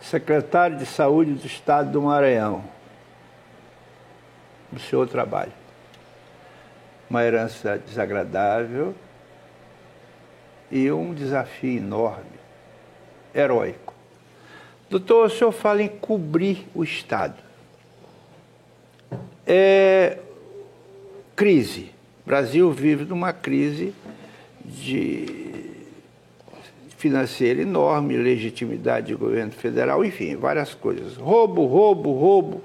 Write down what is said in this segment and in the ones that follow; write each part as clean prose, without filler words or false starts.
Secretário de Saúde do Estado do Maranhão, o seu trabalho. Uma herança desagradável e um desafio enorme, heróico. Doutor, o senhor fala em cobrir o Estado. Crise. O Brasil vive numa crise financeira enorme, legitimidade de governo federal, enfim, várias coisas. Roubo.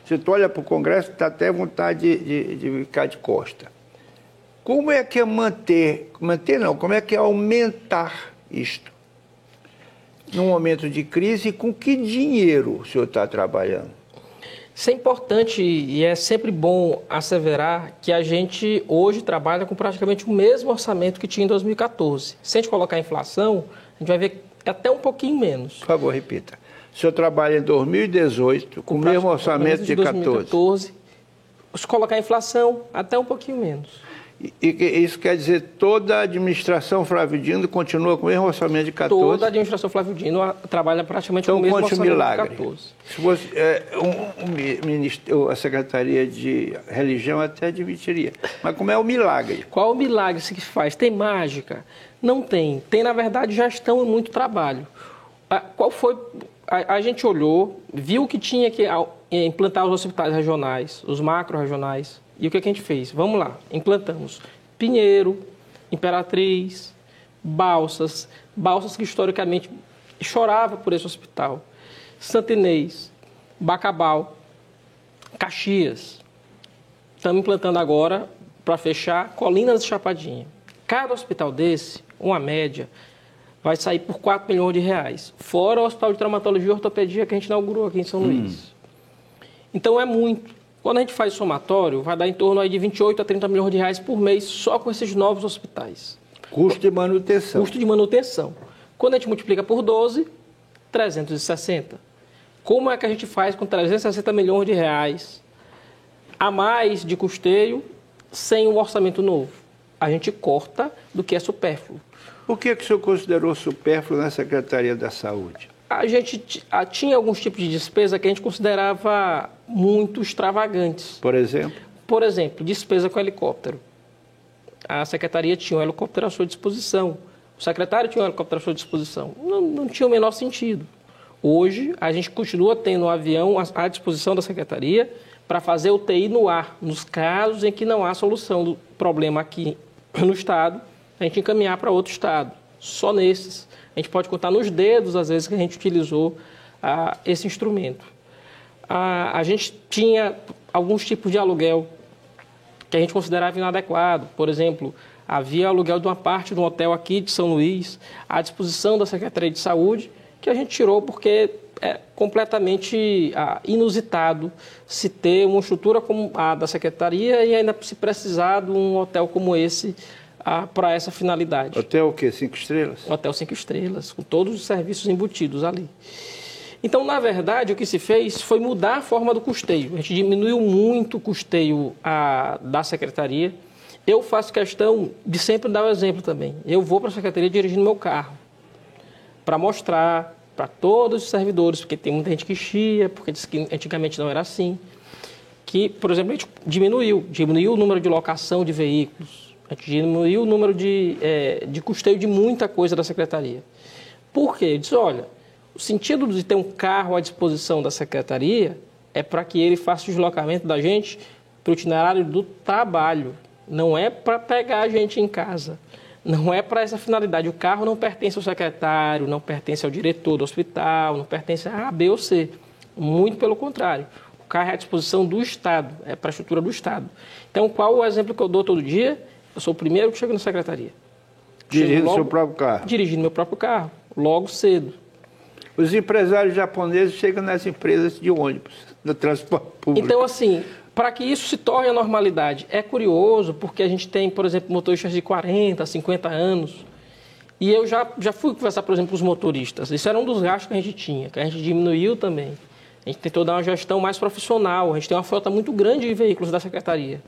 Você olha para o Congresso, dá até vontade de ficar de costa. Como é que é como é que é aumentar isto? Num momento de crise, com que dinheiro o senhor está trabalhando? Isso é importante e é sempre bom asseverar que a gente hoje trabalha com praticamente o mesmo orçamento que tinha em 2014. Se a gente colocar a inflação, a gente vai ver até um pouquinho menos. Por favor, repita. O senhor trabalha em 2018 com o mesmo orçamento de 2014. Se colocar a inflação, até um pouquinho menos. E isso quer dizer toda a administração Flávio Dino continua com o mesmo orçamento de 14? Toda a administração Flávio Dino trabalha praticamente com o mesmo orçamento milagre. de 14. Se fosse, a Secretaria de Religião até admitiria. Mas como é o milagre? Qual o milagre que se faz? Tem mágica? Não tem. Tem, na verdade, gestão e muito trabalho. Qual foi... A gente olhou, viu que tinha que implantar os hospitais regionais, os macro-regionais. E o que a gente fez? Vamos lá, implantamos Pinheiro, Imperatriz, Balsas que historicamente chorava por esse hospital, Santa Inês, Bacabal, Caxias. Estamos implantando agora, para fechar, Colinas e Chapadinha. Cada hospital desse, uma média, vai sair por R$4 milhões, fora o Hospital de Traumatologia e Ortopedia que a gente inaugurou aqui em São Luís. Então é muito. Quando a gente faz somatório, vai dar em torno aí de 28 a 30 milhões de reais por mês só com esses novos hospitais. Custo de manutenção. Custo de manutenção. Quando a gente multiplica por 12, 360. Como é que a gente faz com 360 milhões de reais a mais de custeio sem um orçamento novo? A gente corta do que é supérfluo. O que o senhor considerou supérfluo na Secretaria da Saúde? A gente tinha alguns tipos de despesa que a gente considerava muito extravagantes. Por exemplo? Por exemplo, despesa com helicóptero. A Secretaria tinha um helicóptero à sua disposição. O secretário tinha um helicóptero à sua disposição. Não tinha o menor sentido. Hoje, a gente continua tendo um avião à disposição da Secretaria para fazer UTI no ar. Nos casos em que não há solução do problema aqui no Estado, a gente encaminhar para outro Estado. Só nesses. A gente pode contar nos dedos, às vezes, que a gente utilizou esse instrumento. A gente tinha alguns tipos de aluguel que a gente considerava inadequado. Por exemplo, havia aluguel de uma parte de um hotel aqui de São Luís à disposição da Secretaria de Saúde, que a gente tirou porque é completamente inusitado se ter uma estrutura como a da Secretaria e ainda se precisar de um hotel como esse para essa finalidade. Hotel o quê? 5 estrelas? Hotel 5 estrelas, com todos os serviços embutidos ali. Então, na verdade, o que se fez foi mudar a forma do custeio. A gente diminuiu muito o custeio da Secretaria. Eu faço questão de sempre dar o exemplo também. Eu vou para a Secretaria dirigindo meu carro, para mostrar para todos os servidores, porque tem muita gente que chia, porque diz que antigamente não era assim, que, por exemplo, a gente diminuiu o número de locação de veículos, a gente diminuiu o número de custeio de muita coisa da Secretaria. Por quê? Eu disse, olha, o sentido de ter um carro à disposição da Secretaria é para que ele faça o deslocamento da gente para o itinerário do trabalho. Não é para pegar a gente em casa. Não é para essa finalidade. O carro não pertence ao secretário, não pertence ao diretor do hospital, não pertence a A, B ou C. Muito pelo contrário. O carro é à disposição do Estado, é para a estrutura do Estado. Então, qual o exemplo que eu dou todo dia? Eu sou o primeiro que chego na Secretaria. Dirigindo o seu próprio carro? Dirigindo meu próprio carro, logo cedo. Os empresários japoneses chegam nas empresas de ônibus, do transporte público. Então, assim, para que isso se torne a normalidade, é curioso, porque a gente tem, por exemplo, motoristas de 40, 50 anos, e eu já fui conversar, por exemplo, com os motoristas. Isso era um dos gastos que a gente tinha, que a gente diminuiu também. A gente tentou dar uma gestão mais profissional, a gente tem uma frota muito grande de veículos da Secretaria.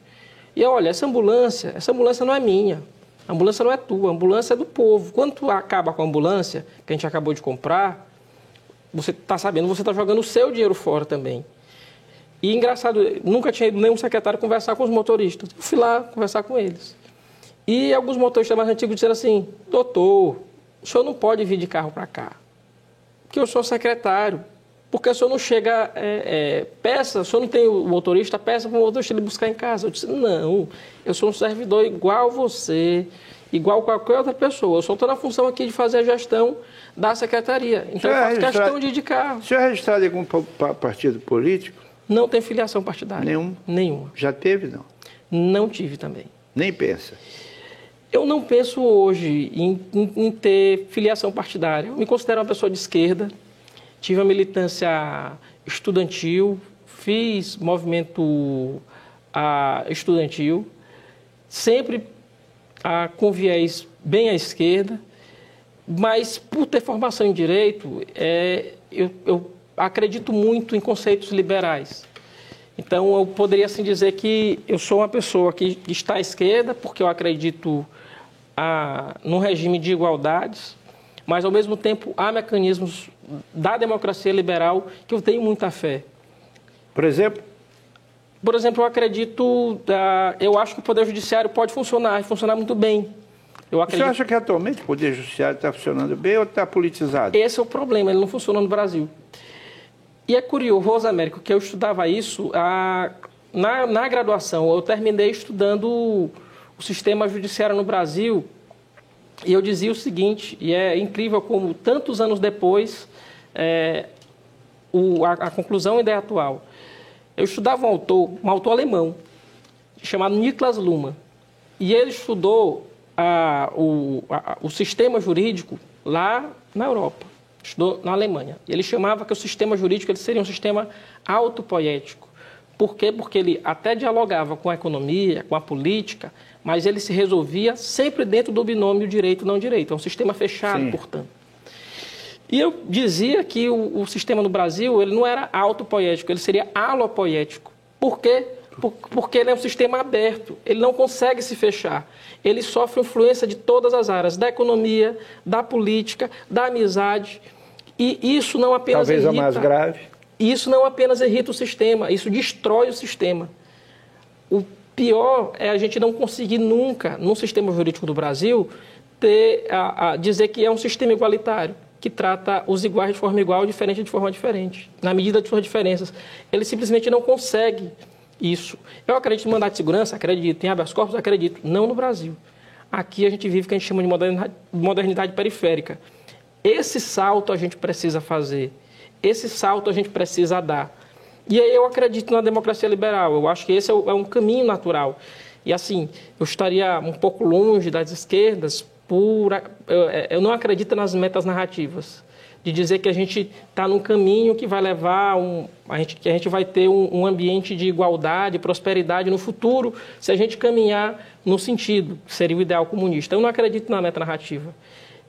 E olha, essa ambulância não é minha, a ambulância não é tua, a ambulância é do povo. Quando tu acaba com a ambulância, que a gente acabou de comprar, você está sabendo, você está jogando o seu dinheiro fora também. E engraçado, nunca tinha ido nenhum secretário conversar com os motoristas. Eu fui lá conversar com eles. E alguns motoristas mais antigos disseram assim: doutor, o senhor não pode vir de carro para cá, porque eu sou secretário. Porque o senhor não chega, peça, o senhor não tem o motorista, peça para o motorista ele buscar em casa. Eu disse: não, eu sou um servidor igual você, igual qualquer outra pessoa. Eu só estou na função aqui de fazer a gestão da secretaria. Então eu faço questão de ir de carro. O senhor é registrado em algum partido político? Não tem filiação partidária. Nenhuma. Já teve, não? Não tive também. Nem pensa? Eu não penso hoje em ter filiação partidária. Eu me considero uma pessoa de esquerda. Tive a militância estudantil, fiz movimento estudantil, sempre com viés bem à esquerda, mas por ter formação em direito, eu acredito muito em conceitos liberais. Então, eu poderia assim dizer que eu sou uma pessoa que está à esquerda, porque eu acredito num regime de igualdades, mas, ao mesmo tempo, há mecanismos da democracia liberal que eu tenho muita fé. Por exemplo? Por exemplo, eu acho que o Poder Judiciário pode funcionar, e funcionar muito bem. Você acha que atualmente o Poder Judiciário está funcionando bem ou está politizado? Esse é o problema, ele não funciona no Brasil. E é curioso, Américo, que eu estudava isso na graduação. Eu terminei estudando o sistema judiciário no Brasil. E eu dizia o seguinte, e é incrível como tantos anos depois, a conclusão ainda é atual. Eu estudava um autor alemão, chamado Niklas Luhmann, e ele estudou o sistema jurídico lá na Europa, estudou na Alemanha. Ele chamava que o sistema jurídico ele seria um sistema autopoético. Por quê? Porque ele até dialogava com a economia, com a política, mas ele se resolvia sempre dentro do binômio direito-não direito. É um sistema fechado, portanto. E eu dizia que o sistema no Brasil ele não era autopoético, ele seria alopoético. Por quê? Porque ele é um sistema aberto, ele não consegue se fechar. Ele sofre influência de todas as áreas, da economia, da política, da amizade. E isso não apenas talvez a mais grave. Isso não apenas irrita o sistema, isso destrói o sistema. O pior é a gente não conseguir nunca, no sistema jurídico do Brasil, dizer que é um sistema igualitário, que trata os iguais de forma igual, diferente de forma diferente, na medida de suas diferenças. Ele simplesmente não consegue isso. Eu acredito em mandato de segurança, acredito. Em habeas corpus, acredito. Não no Brasil. Aqui a gente vive o que a gente chama de modernidade periférica. Esse salto a gente precisa fazer. Esse salto a gente precisa dar. E aí eu acredito na democracia liberal. Eu acho que esse é um caminho natural. E assim, eu estaria um pouco longe das esquerdas eu não acredito nas metas narrativas. De dizer que a gente está num caminho que vai levar, que a gente vai ter um ambiente de igualdade, prosperidade no futuro, se a gente caminhar no sentido, que seria o ideal comunista. Eu não acredito na meta narrativa.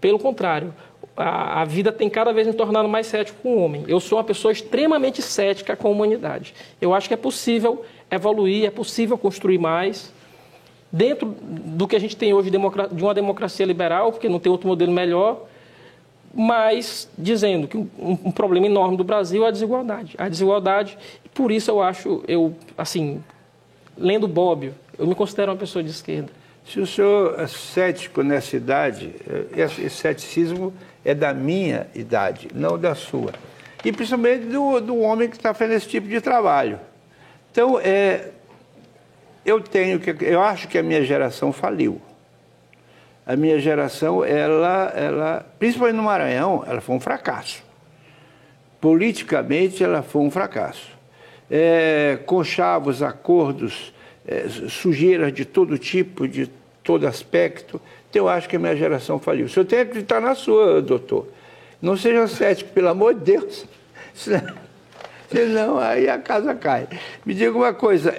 Pelo contrário, a vida tem cada vez me tornado mais cético com o homem. Eu sou uma pessoa extremamente cética com a humanidade. Eu acho que é possível evoluir, é possível construir mais, dentro do que a gente tem hoje de uma democracia liberal, porque não tem outro modelo melhor, mas dizendo que um problema enorme do Brasil é a desigualdade. A desigualdade, e por isso eu acho, assim, lendo Bobbio, eu me considero uma pessoa de esquerda. Se o senhor é cético nessa idade, esse ceticismo é da minha idade, não da sua. E principalmente do homem que está fazendo esse tipo de trabalho. Então, eu acho que a minha geração faliu. A minha geração, ela, principalmente no Maranhão, ela foi um fracasso. Politicamente, ela foi um fracasso. Conchavos, acordos, sujeiras de todo tipo, de todo aspecto. Então, eu acho que a minha geração faliu. O senhor tem que acreditar na sua, doutor. Não seja cético, pelo amor de Deus. Senão, aí a casa cai. Me diga uma coisa,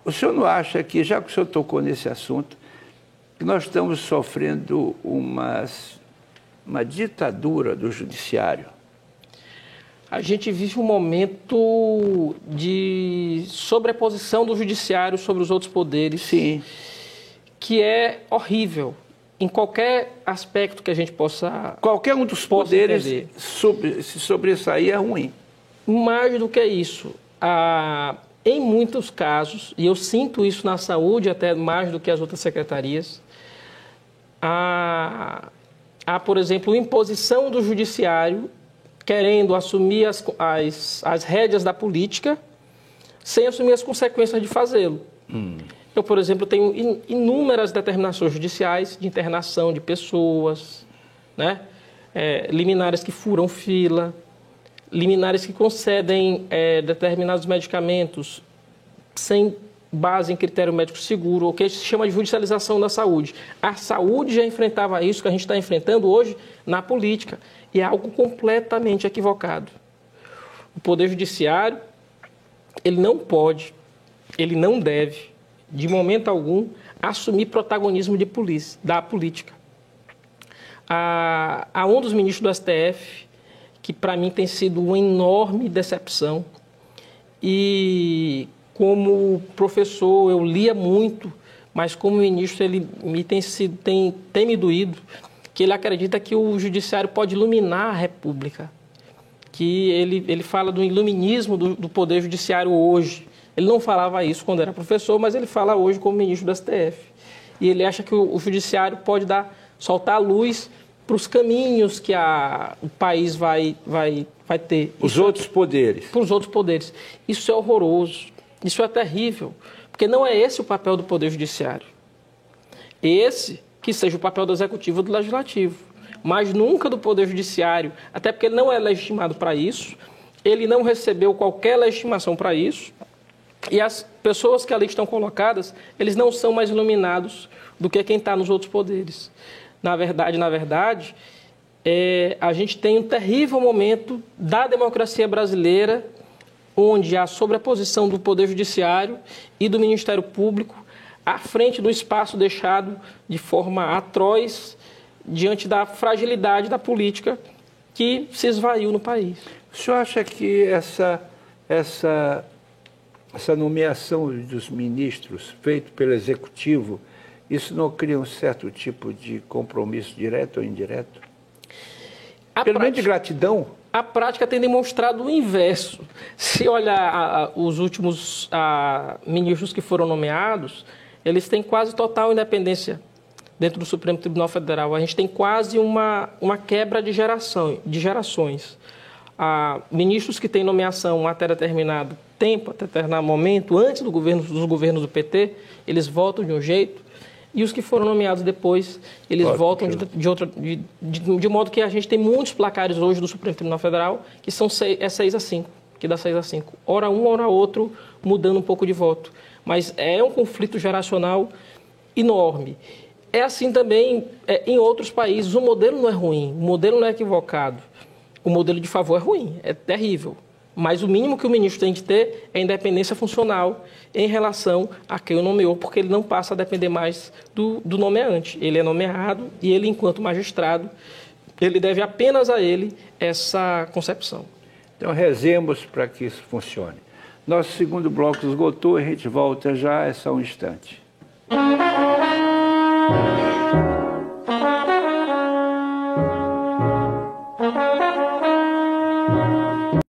o senhor não acha que, já que o senhor tocou nesse assunto, que nós estamos sofrendo uma ditadura do judiciário? A gente vive um momento de sobreposição do judiciário sobre os outros poderes. Sim. Que é horrível. Em qualquer aspecto que a gente possa... Qualquer um dos poderes se sobressair é ruim. Mais do que isso, em muitos casos, e eu sinto isso na saúde até mais do que as outras secretarias, há, por exemplo, imposição do judiciário querendo assumir as rédeas da política sem assumir as consequências de fazê-lo. Eu, por exemplo, tenho inúmeras determinações judiciais de internação de pessoas, né? Liminares que furam fila, liminares que concedem determinados medicamentos sem base em critério médico seguro, o que se chama de judicialização da saúde. A saúde já enfrentava isso que a gente está enfrentando hoje na política, e é algo completamente equivocado. O Poder Judiciário, ele não pode, ele não deve, de momento algum, assumir protagonismo da política. Há um dos ministros do STF, que para mim tem sido uma enorme decepção, e como professor eu lia muito, mas como ministro ele tem me doído, que ele acredita que o judiciário pode iluminar a República, que ele fala do iluminismo do Poder Judiciário hoje. Ele não falava isso quando era professor, mas ele fala hoje como ministro do STF. E ele acha que o judiciário pode soltar a luz para os caminhos que o país vai ter. Os outros poderes. Para os outros poderes. Isso é horroroso, isso é terrível, porque não é esse o papel do Poder Judiciário. Esse que seja o papel do Executivo ou do Legislativo, mas nunca do Poder Judiciário, até porque ele não é legitimado para isso, ele não recebeu qualquer legitimação para isso, e as pessoas que ali estão colocadas, eles não são mais iluminados do que quem está nos outros poderes. Na verdade, a gente tem um terrível momento da democracia brasileira, onde há sobreposição do Poder Judiciário e do Ministério Público à frente do espaço deixado de forma atroz diante da fragilidade da política que se esvaiu no país. O senhor acha que essa nomeação dos ministros feita pelo Executivo, isso não cria um certo tipo de compromisso direto ou indireto? Pelo menos de gratidão? A prática tem demonstrado o inverso. Se olhar os últimos ministros que foram nomeados, eles têm quase total independência dentro do Supremo Tribunal Federal. A gente tem quase uma quebra de gerações. Ministros que têm nomeação até determinado tempo, até determinado momento, antes dos governos do PT, eles votam de um jeito, e os que foram nomeados depois, eles votam de modo que a gente tem muitos placares hoje do Supremo Tribunal Federal, que são 6-5, que dá 6-5. Ora um, ora outro, mudando um pouco de voto. Mas é um conflito geracional enorme. É assim também em outros países. O modelo não é ruim, o modelo não é equivocado. O modelo de favor é ruim, é terrível. Mas o mínimo que o ministro tem de ter é independência funcional em relação a quem o nomeou, porque ele não passa a depender mais do nomeante. Ele é nomeado e ele, enquanto magistrado, ele deve apenas a ele essa concepção. Então, rezemos para que isso funcione. Nosso segundo bloco esgotou, a gente volta já, é só um instante.